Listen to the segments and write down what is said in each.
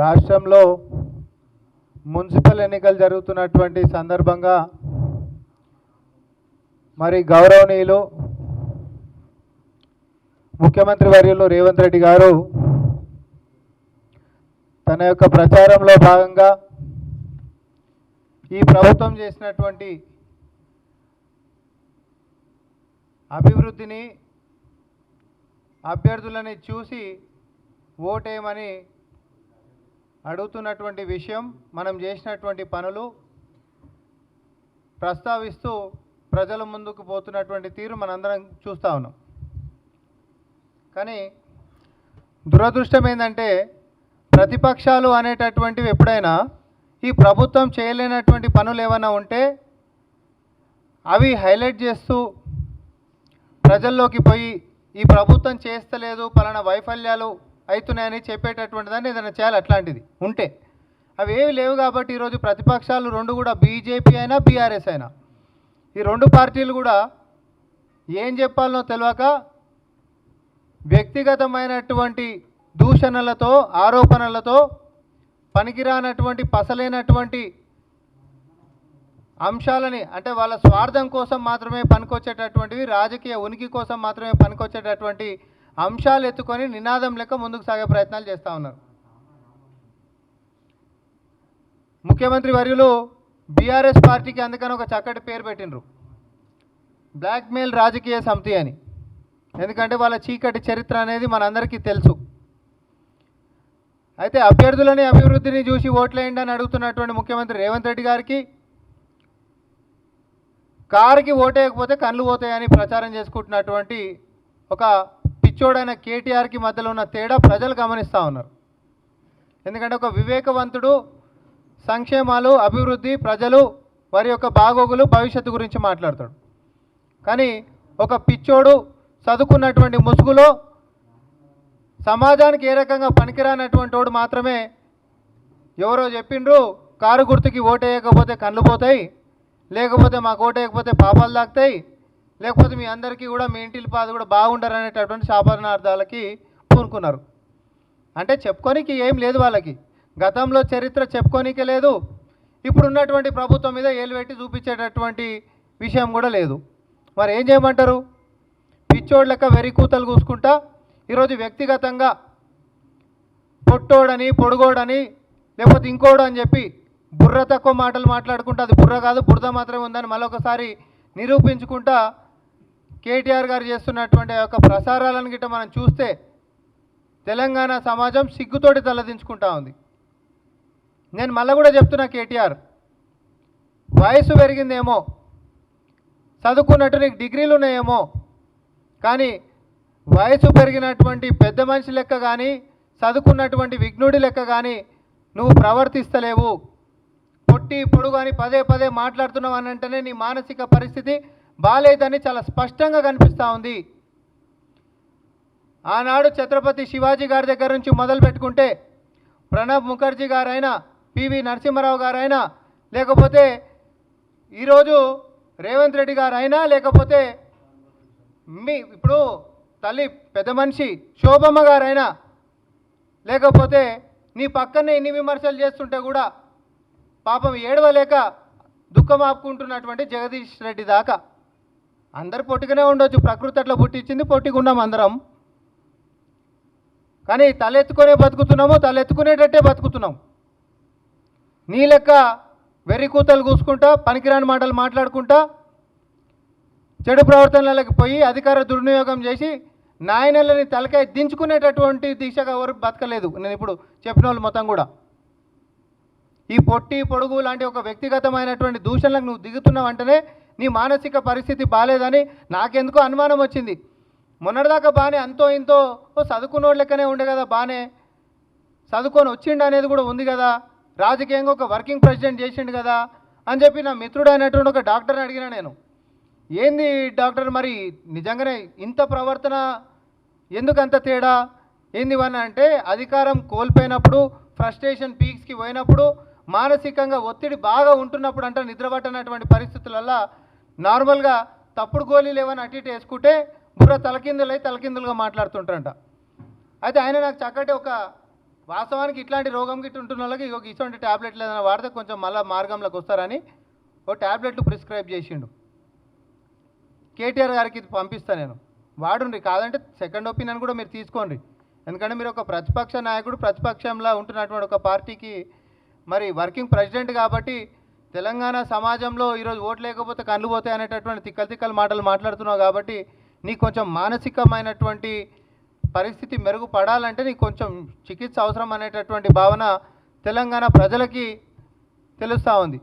రాష్ట్రంలో మున్సిపల్ ఎన్నికలు జరుగుతున్నటువంటి సందర్భంగా మరి గౌరవనీయులు ముఖ్యమంత్రి వర్యులు రేవంత్ రెడ్డి గారు తన యొక్క ప్రచారంలో భాగంగా ఈ ప్రభుత్వం చేసినటువంటి అభివృద్ధిని అభ్యర్థులని చూసి ఓటేయమని అడుగుతున్నటువంటి విషయం, మనం చేసినటువంటి పనులు ప్రస్తావిస్తూ ప్రజల ముందుకు పోతున్నటువంటి తీరు మనందరం చూస్తూ ఉన్నాం. కానీ దురదృష్టం ఏంటంటే ప్రతిపక్షాలు అనేటటువంటివి ఎప్పుడైనా ఈ ప్రభుత్వం చేయలేనటువంటి పనులు ఏమైనా ఉంటే అవి హైలైట్ చేస్తూ ప్రజల్లోకి పోయి ఈ ప్రభుత్వం చేస్తలేదు, పలానా వైఫల్యాలు అవుతున్నాయని చెప్పేటటువంటి దాన్ని ఏదైనా చేయాలి. అట్లాంటిది ఉంటే అవి ఏవి లేవు కాబట్టి ఈరోజు ప్రతిపక్షాలు రెండు కూడా బీజేపీ అయినా బీఆర్ఎస్ అయినా ఈ రెండు పార్టీలు కూడా ఏం చెప్పాలనో తెలియక వ్యక్తిగతమైనటువంటి దూషణలతో ఆరోపణలతో పనికిరానటువంటి పసలేనటువంటి అంశాలని, అంటే వాళ్ళ స్వార్థం కోసం మాత్రమే పనికొచ్చేటటువంటివి, రాజకీయ ఉనికి కోసం మాత్రమే పనికొచ్చేటటువంటి అంశాలు ఎత్తుకొని నినాదం లెక్క ముందుకు సాగే ప్రయత్నాలు చేస్తూ ఉన్నారు. ముఖ్యమంత్రి వర్యులు బీఆర్ఎస్ పార్టీకి అందుకని ఒక చక్కటి పేరు పెట్టినరు, బ్లాక్మెయిల్ రాజకీయ సమితి అని. ఎందుకంటే వాళ్ళ చీకటి చరిత్ర అనేది మనందరికీ తెలుసు. అయితే అభ్యర్థులని అభివృద్ధిని చూసి ఓట్లేయండి అని అడుగుతున్నటువంటి ముఖ్యమంత్రి రేవంత్ రెడ్డి గారికి కారుకి ఓటేయకపోతే కళ్ళు పోతాయని ప్రచారం చేసుకుంటున్నటువంటి ఒక పిచ్చోడైన కేటీఆర్కి మధ్యలో ఉన్న తేడా ప్రజలు గమనిస్తూ ఉన్నారు. ఎందుకంటే ఒక వివేకవంతుడు సంక్షేమాలు, అభివృద్ధి, ప్రజలు వారి యొక్క బాగోగులు, భవిష్యత్తు గురించి మాట్లాడతాడు. కానీ ఒక పిచ్చోడు చదువుకున్నటువంటి ముసుగులో సమాజానికి ఏ రకంగా పనికిరానటువంటి వాడు మాత్రమే ఎవరో చెప్పిండ్రు కారు గుర్తుకి ఓటేయకపోతే కళ్ళు పోతాయి, లేకపోతే మాకు ఓటేయకపోతే పాపాలు తాకుతాయి, లేకపోతే మీ అందరికీ కూడా మీ ఇంటిల పాద కూడా బాగుండరు అనేటటువంటి శాపనార్థాలకి పూనుకున్నారు. అంటే చెప్పుకోనికి ఏం లేదు వాళ్ళకి, గతంలో చరిత్ర చెప్పుకోనికే లేదు, ఇప్పుడు ఉన్నటువంటి ప్రభుత్వం మీద ఏలు పెట్టి చూపించేటటువంటి విషయం కూడా లేదు. మరి ఏం చేయమంటారు? పిచ్చోడు లెక్క వెర్రి కూతలు కూసుకుంటా ఈరోజు వ్యక్తిగతంగా పొట్టోడని, పొడుగోడని, లేకపోతే ఇంకోడు అని చెప్పి బుర్ర తక్కువ మాటలు మాట్లాడుకుంటా, అది బుర్ర కాదు బురద మాత్రమే ఉందని మళ్ళొకసారి నిరూపించుకుంటా కేటీఆర్ గారు చేస్తున్నటువంటి యొక్క ప్రసారాలను గిట్ట మనం చూస్తే తెలంగాణ సమాజం సిగ్గుతోటి తలదించుకుంటా ఉంది. నేను మళ్ళీ కూడా చెప్తున్నా, కేటీఆర్ వయసు పెరిగిందేమో, చదువుకున్నట్టు నీకు డిగ్రీలు ఉన్నాయేమో, కానీ వయసు పెరిగినటువంటి పెద్ద మనిషి లెక్క కానీ చదువుకున్నటువంటి విఘ్నుడి లెక్క కానీ నువ్వు ప్రవర్తిస్తలేవు. పొట్టి పొడుగు అని పదే పదే మాట్లాడుతున్నావు అని అంటేనే నీ మానసిక పరిస్థితి బాలేదని చాలా స్పష్టంగా కనిపిస్తూ ఉంది. ఆనాడు ఛత్రపతి శివాజీ గారి దగ్గర నుంచి మొదలు పెట్టుకుంటే ప్రణబ్ ముఖర్జీ గారైనా, పివి నరసింహారావు గారైనా, లేకపోతే ఈరోజు రేవంత్ రెడ్డి గారైనా, లేకపోతే ఇప్పుడు తల్లి పెద్ద మనిషి శోభమ్మ గారైనా, లేకపోతే నీ పక్కనే ఎన్ని విమర్శలు చేస్తుంటే కూడా పాపం ఏడవలేక దుఃఖం ఆపుకుంటున్నటువంటి జగదీష్ రెడ్డి దాకా అందరు పొట్టిగానే ఉండొచ్చు, ప్రకృతి అట్లా పుట్టించింది, పొట్టిగున్నాం అందరం. కానీ తలెత్తుకునే బతుకుతున్నాము, తలెత్తుకునేటట్టే బతుకుతున్నాం. నీ లెక్క వెర్రి కూతలు కూసుకుంటా, పనికిరాని మాటలు మాట్లాడుకుంటా, చెడు ప్రవర్తనలకు పోయి అధికార దుర్వినియోగం చేసి నాయనలని తలకాయ దించుకునేటటువంటి దిశగా ఎవరు బతకలేదు. నేను ఇప్పుడు చెప్పిన వాళ్ళు మొత్తం కూడా ఈ పొట్టి పొడుగు లాంటి ఒక వ్యక్తిగతమైనటువంటి దూషణలకు నువ్వు దిగుతున్నావు అంటేనే నీ మానసిక పరిస్థితి బాగాలేదని నాకెందుకో అనుమానం వచ్చింది. మొన్నటిదాకా బాగానే అంతో ఇంతో చదువుకున్నోడు లెక్కనే ఉండే కదా, బాగానే చదువుకొని వచ్చిండు అనేది కూడా ఉంది కదా, రాజకీయంగా ఒక వర్కింగ్ ప్రెసిడెంట్ చేసిండు కదా అని చెప్పి నా మిత్రుడు అయినటువంటి ఒక డాక్టర్ని అడిగినా నేను, ఏంది డాక్టర్ మరి నిజంగానే ఇంత ప్రవర్తన ఎందుకు అంత తేడా ఏంది అని అంటే, అధికారం కోల్పోయినప్పుడు, ఫ్రస్ట్రేషన్ పీక్స్కి పోయినప్పుడు, మానసికంగా ఒత్తిడి బాగా ఉంటున్నప్పుడు అంట నిద్రపట్టనటువంటి పరిస్థితులలో నార్మల్గా తప్పుడు గోళీలు ఏమైనా అటు ఇటు వేసుకుంటే బుర్ర తలకిందులై తలకిందులుగా మాట్లాడుతుంటారంట. అయితే ఆయన నాకు చక్కటి ఒక వాస్తవానికి ఇట్లాంటి రోగం గిట్ట ఉంటున్న వాళ్ళకి ఇటువంటి ట్యాబ్లెట్లు ఏదైనా వాడితే కొంచెం మళ్ళీ మార్గంలోకి వస్తారని ఓ ట్యాబ్లెట్లు ప్రిస్క్రైబ్ చేసిండు. కేటీఆర్ గారికి ఇది పంపిస్తా నేను, వాడుండ్రి, కాదంటే సెకండ్ ఒపీనియన్ కూడా మీరు తీసుకోండి. ఎందుకంటే మీరు ఒక ప్రతిపక్ష నాయకుడు, ప్రతిపక్షంలో ఉంటున్నటువంటి ఒక పార్టీకి మరి వర్కింగ్ ప్రెసిడెంట్ కాబట్టి తెలంగాణ సమాజంలో ఈరోజు ఓట్లు లేకపోతే కళ్ళు పోతాయి అనేటటువంటి తిక్కలు మాటలు మాట్లాడుతున్నావు కాబట్టి నీకు కొంచెం మానసికమైనటువంటి పరిస్థితి మెరుగుపడాలంటే నీకు కొంచెం చికిత్స అవసరం అనేటటువంటి భావన తెలంగాణ ప్రజలకి తెలుస్తూ ఉంది.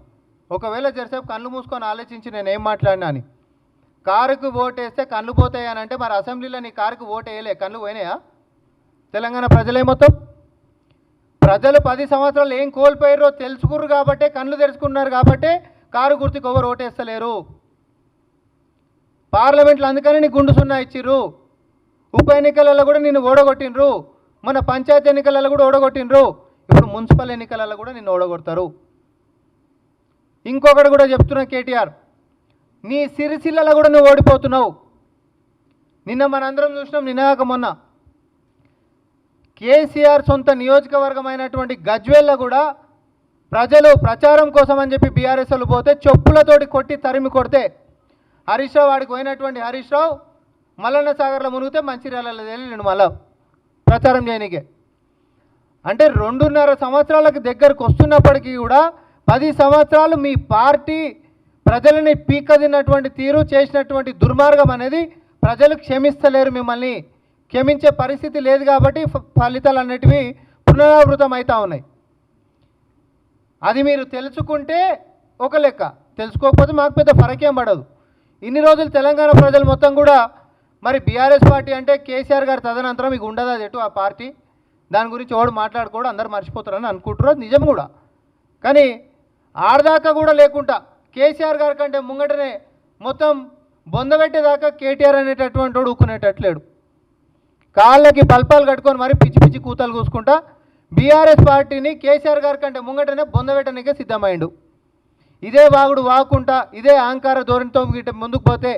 ఒకవేళ జరసేపు కళ్ళు మూసుకొని ఆలోచించి నేనేం మాట్లాడినా అని, కారుకు ఓటేస్తే కళ్ళు పోతాయి అని అంటే మరి అసెంబ్లీలో నీ కారుకు ఓటు వేయలే, కళ్ళు పోయినాయా? తెలంగాణ ప్రజలే మొత్తం ప్రజలు 10 సంవత్సరాలు ఏం కోల్పోయారో తెలుసుకుర్రు కాబట్టే, కళ్ళు తెరుచుకున్నారు కాబట్టే కారు గుర్తుకు ఎవరు ఓటేస్తలేరు. పార్లమెంట్లో అందుకని నీ గుండు సున్నా ఇచ్చిర్రు. ఉప ఎన్నికలలో కూడా నిన్ను ఓడగొట్టినరు, మన పంచాయతీ ఎన్నికలలో కూడా ఓడగొట్టినరు, ఇప్పుడు మున్సిపల్ ఎన్నికలలో కూడా నిన్ను ఓడగొడతారు. ఇంకొకటి కూడా చెప్తున్నా కేటీఆర్, నీ సిరిసిల్లలో కూడా నువ్వు ఓడిపోతున్నావు. నిన్న మనందరం చూసినాం, నిన్నగాక మొన్న కేసీఆర్ సొంత నియోజకవర్గమైనటువంటి గజ్వేల్లో కూడా ప్రజలు ప్రచారం కోసం అని చెప్పి బీఆర్ఎస్ వాళ్ళు పోతే చెప్పులతోటి కొట్టి తరిమి కొడితే హరీష్ రావు వాడికి పోయినటువంటి హరీష్ రావు మల్లన్న సాగర్లో మునిగితే మంచిర్యాలలో వెళ్ళిండు మళ్ళా ప్రచారం చేయనికే. అంటే 2.5 సంవత్సరాలకు దగ్గరకు వస్తున్నప్పటికీ కూడా 10 సంవత్సరాలు మీ పార్టీ ప్రజలని పీకదిన్నటువంటి తీరు, చేసినటువంటి దుర్మార్గం అనేది ప్రజలు క్షమిస్తలేరు. మిమ్మల్ని క్షమించే పరిస్థితి లేదు కాబట్టి ఫలితాలు అన్నిటివి పునరావృతం అవుతూ ఉన్నాయి. అది మీరు తెలుసుకుంటే ఒక లెక్క, తెలుసుకోకపోతే మాకు పెద్ద ఫరకేం పడదు. ఇన్ని రోజులు తెలంగాణ ప్రజలు మొత్తం కూడా మరి బీఆర్ఎస్ పార్టీ అంటే కేసీఆర్ గారు తదనంతరం మీకు ఉండదు అది ఎటు ఆ పార్టీ, దాని గురించి ఎవడు మాట్లాడుకోవడం అందరు మర్చిపోతారని అనుకుంటారు, నిజం కూడా. కానీ ఆడదాకా కూడా లేకుండా కేసీఆర్ గారి కంటే ముంగటనే మొత్తం బొందబెట్టేదాకా కేటీఆర్ అనేటటువంటి వాడు ఊకునేటట్లేడు. కాళ్ళకి బల్పాలు కట్టుకొని మరి పిచ్చి పిచ్చి కూతలు కూసుకుంటా బీఆర్ఎస్ పార్టీని కేసీఆర్ గారి కంటే ముంగటనే బొందబెట్టడానికే సిద్ధమైండు. ఇదే వాగుడు వాకుంటా, ఇదే అహంకార ధోరణితో గిట్ట ముందుకు పోతే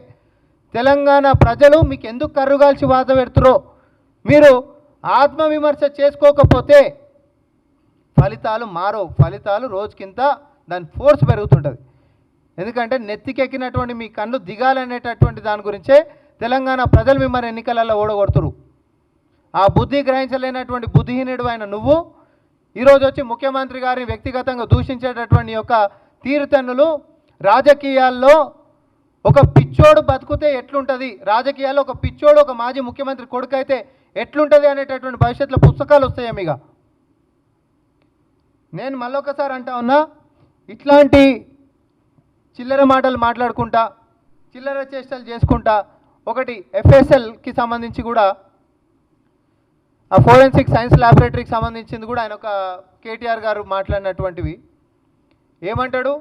తెలంగాణ ప్రజలు మీకు ఎందుకు కర్రుగాల్చి వాత పెడుతురో మీరు ఆత్మవిమర్శ చేసుకోకపోతే ఫలితాలు మారవు. ఫలితాలు రోజుకింత దాని ఫోర్స్ పెరుగుతుంటుంది. ఎందుకంటే నెత్తికెక్కినటువంటి మీ కన్ను దిగాలనేటటువంటి దాని గురించే తెలంగాణ ప్రజలు మిమ్మల్ని ఎన్నికలలో ఓడగొడుతురు. ఆ బుద్ధి గ్రహించలేనటువంటి బుద్ధిహీనుడు అయిన నువ్వు ఈరోజు వచ్చి ముఖ్యమంత్రి గారిని వ్యక్తిగతంగా దూషించేటటువంటి యొక్క తీరుతన్నులు, రాజకీయాల్లో ఒక పిచ్చోడు బతుకుతే ఎట్లుంటుంది, రాజకీయాల్లో ఒక పిచ్చోడు ఒక మాజీ ముఖ్యమంత్రి కొడుకు అయితే ఎట్లుంటుంది అనేటటువంటి భవిష్యత్తులో పుస్తకాలు వస్తాయేమిగా. నేను మళ్ళొకసారి అంటా ఉన్నా, ఇట్లాంటి చిల్లర మాటలు మాట్లాడుకుంటా, చిల్లర చేష్టలు చేసుకుంటా, ఒకటి ఎఫ్ఎస్ఎల్కి సంబంధించి కూడా ఆ ఫోరెన్సిక్ సైన్స్ ల్యాబొరేటరీకి సంబంధించింది కూడా ఆయన ఒక కేటీఆర్ గారు మాట్లాడినటువంటివి ఏమంటాడు,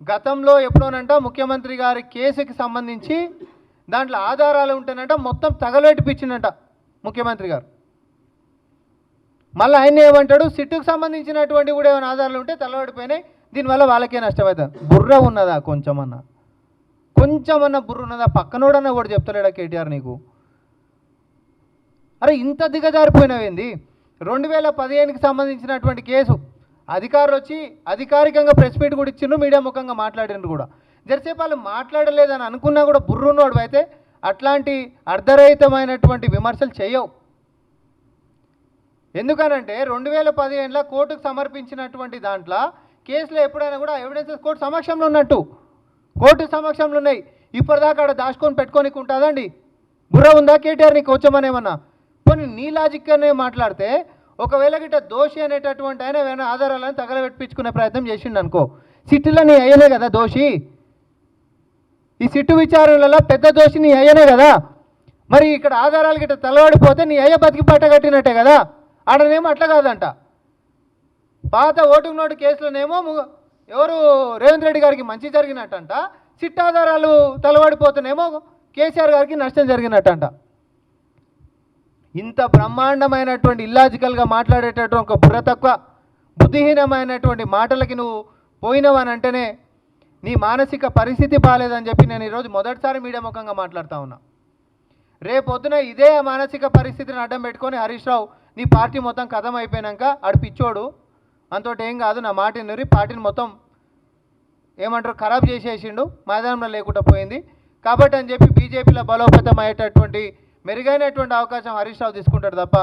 గతంలో ఎప్పుడోనంట ముఖ్యమంత్రి గారి కేసుకి సంబంధించి దాంట్లో ఆధారాలు ఉంటేనంట మొత్తం తగలబెట్టిపించిందంట ముఖ్యమంత్రి గారు. మళ్ళీ ఆయన ఏమంటాడు, సిట్టుకు సంబంధించినటువంటి కూడా ఏమైనా ఆధారాలు ఉంటే తగలబడిపోయినాయి, దీనివల్ల వాళ్ళకే నష్టమవుతుంది. బుర్ర ఉన్నదా కొంచెమన్నా బుర్ర ఉన్నదా? పక్కనోడన్నా కూడా చెప్తలేడా కేటీఆర్ నీకు? అరే ఇంత దిగజారిపోయినవేంది? 2015కి సంబంధించినటువంటి కేసు అధికారులు వచ్చి అధికారికంగా ప్రెస్ మీట్ కూడా ఇచ్చిండ్రు, మీడియా ముఖంగా మాట్లాడినరు కూడా. జరసేపు వాళ్ళు మాట్లాడలేదని అనుకున్నా కూడా బుర్రున్నోడు అయితే అట్లాంటి అర్ధరహితమైనటువంటి విమర్శలు చేయవు. ఎందుకనంటే 2015లో కోర్టుకు సమర్పించినటువంటి దాంట్లో కేసులో ఎప్పుడైనా కూడా ఎవిడెన్సెస్ కోర్టు సమక్షంలో ఉన్నట్టు, కోర్టు సమక్షంలో ఉన్నాయి. ఇప్పటిదాకా అక్కడ దాచుకొని పెట్టుకోనికి ఉంటుందండి? బుర్ర ఉందా కేటీఆర్ నీకు వచ్చామనేమన్నా? కొన్ని నీ లాజిక్గానే మాట్లాడితే ఒకవేళ గిట్ట దోషి అనేటటువంటి ఆయన ఏమైనా ఆధారాలను తగలబెట్టించుకునే ప్రయత్నం చేసిండు అనుకో, సిట్టులో నీ అయ్యనే కదా దోషి. ఈ సిట్టు విచారణలలో పెద్ద దోషి నీ అయ్యనే కదా. మరి ఇక్కడ ఆధారాలు గిట్ట తలబడిపోతే నీ అయ్య బతికి పట్టగట్టినట్టే కదా. ఆడనేమో అట్లా కాదంట. పాత ఓటుకు నోటు కేసులోనేమో ఎవరు రేవంత్ రెడ్డి గారికి మంచి జరిగినట్టంట, సిట్ ఆధారాలు తలబడిపోతేనేమో కేసీఆర్ గారికి నష్టం జరిగినట్టంట. ఇంత బ్రహ్మాండమైనటువంటి ఇల్లాజికల్గా మాట్లాడేటటువంటి ఒక బుర్ర తక్కువ బుద్ధిహీనమైనటువంటి మాటలకి నువ్వు పోయినవని అంటేనే నీ మానసిక పరిస్థితి బాగాలేదని చెప్పి నేను ఈరోజు మొదటిసారి మీడియా ముఖంగా మాట్లాడుతూ ఉన్నా. రేపొద్దున ఇదే మానసిక పరిస్థితిని అడ్డం పెట్టుకొని హరీష్ రావు నీ పార్టీ మొత్తం కథం అయిపోయాక ఆడు పిచ్చోడు అంతోటి ఏం కాదు, నా మాట వినరి పార్టీని మొత్తం ఏమంటారు ఖరాబ్ చేసేసిండు, మైదానంలో లేకుండా పోయింది కాబట్టి అని చెప్పి బీజేపీలో బలోపేతం అయ్యేటటువంటి మెరుగైనటువంటి అవకాశం హరీష్ రావు తీసుకుంటాడు తప్ప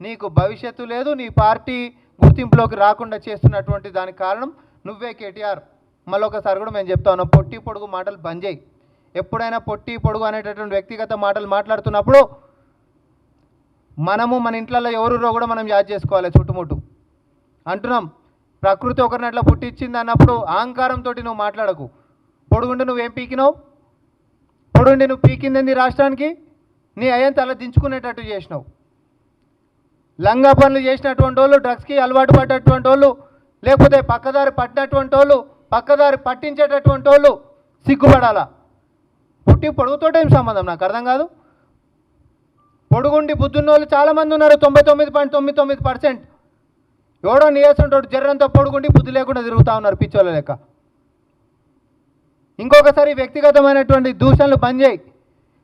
నీకు భవిష్యత్తు లేదు. నీ పార్టీ గుర్తింపులోకి రాకుండా చేస్తున్నటువంటి దానికి కారణం నువ్వే కేటీఆర్. మళ్ళొకసారి కూడా మేము చెప్తా ఉన్నాం, పొట్టి పొడుగు మాటలు బంద్ చేయి. ఎప్పుడైనా పొట్టి పొడుగు అనేటటువంటి వ్యక్తిగత మాటలు మాట్లాడుతున్నప్పుడు మనము మన ఇంట్లో ఎవరురో కూడా మనం యాద్ చేసుకోవాలి. చుట్టుముట్టు అంటున్నాం, ప్రకృతి ఒకరిని అట్లా పుట్టించింది అన్నప్పుడు అహంకారంతో నువ్వు మాట్లాడకు. పొడుగుండి నువ్వేం పీకినావు? పొడుగుండి నువ్వు పీకింది రాష్ట్రానికి నీ అయ్యంత అలా దించుకునేటట్టు చేసినావు. లంగా పనులు చేసినటువంటి వాళ్ళు, డ్రగ్స్కి అలవాటు పడ్డటువంటి వాళ్ళు, లేకపోతే పక్కదారి పట్టినటువంటి వాళ్ళు, పక్కదారి పట్టించేటటువంటి వాళ్ళు సిగ్గుపడాలా. పుట్టి పొడుగుతోటే ఏం సంబంధం నాకు అర్థం కాదు. పొడుగుండి బుద్ధున్న వాళ్ళు చాలామంది ఉన్నారు, 99.99%. ఎవడో నీయేస్తుంటాడు జర్రంతో పొడుగుండి బుద్ధి లేకుండా తిరుగుతూ ఉన్నారు పిచ్చోళ్ళ లెక్క. ఇంకొకసారి వ్యక్తిగతమైనటువంటి దూషణలు బంద్ చేయి,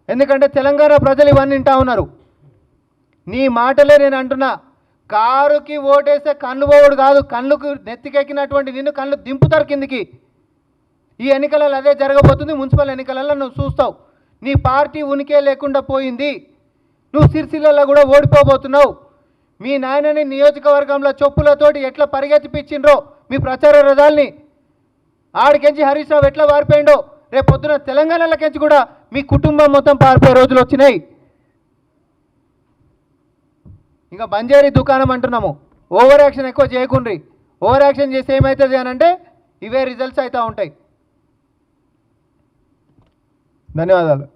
ఎందుకంటే తెలంగాణ ప్రజలు ఇవన్నీ వింటా ఉన్నారు. నీ మాటలే నేను అంటున్నా, కారుకి ఓటేస్తే కళ్ళు పోవడు కాదు, కళ్ళుకు నెత్తికెక్కినటువంటి నిన్ను కళ్ళు దింపుతారు కిందికి. ఈ ఎన్నికలలో అదే జరగబోతుంది. మున్సిపల్ ఎన్నికలలో నువ్వు చూస్తావు, నీ పార్టీ ఉనికే లేకుండా పోయింది. నువ్వు సిరిసిల్లలో కూడా ఓడిపోబోతున్నావు. మీ నాయనని నియోజకవర్గంలో చెప్పులతోటి ఎట్లా పరిగెత్తిపించిండ్రో మీ ప్రచార రథాల్ని, ఆడికెంచి హరీష్ రావు ఎట్లా పారిపోయిండో రేపు పొద్దున తెలంగాణలోకెంచి కూడా మీ కుటుంబం మొత్తం పారిపోయే రోజులు వచ్చినాయి. ఇంకా బంజారీ దుకాణం అంటున్నాము, ఓవర్ యాక్షన్ ఎక్కువ చేయకుండ్రి. ఓవర్ యాక్షన్ చేస్తే ఏమవుతుంది అని అంటే ఇవే రిజల్ట్స్ అవుతూ ఉంటాయి. ధన్యవాదాలు.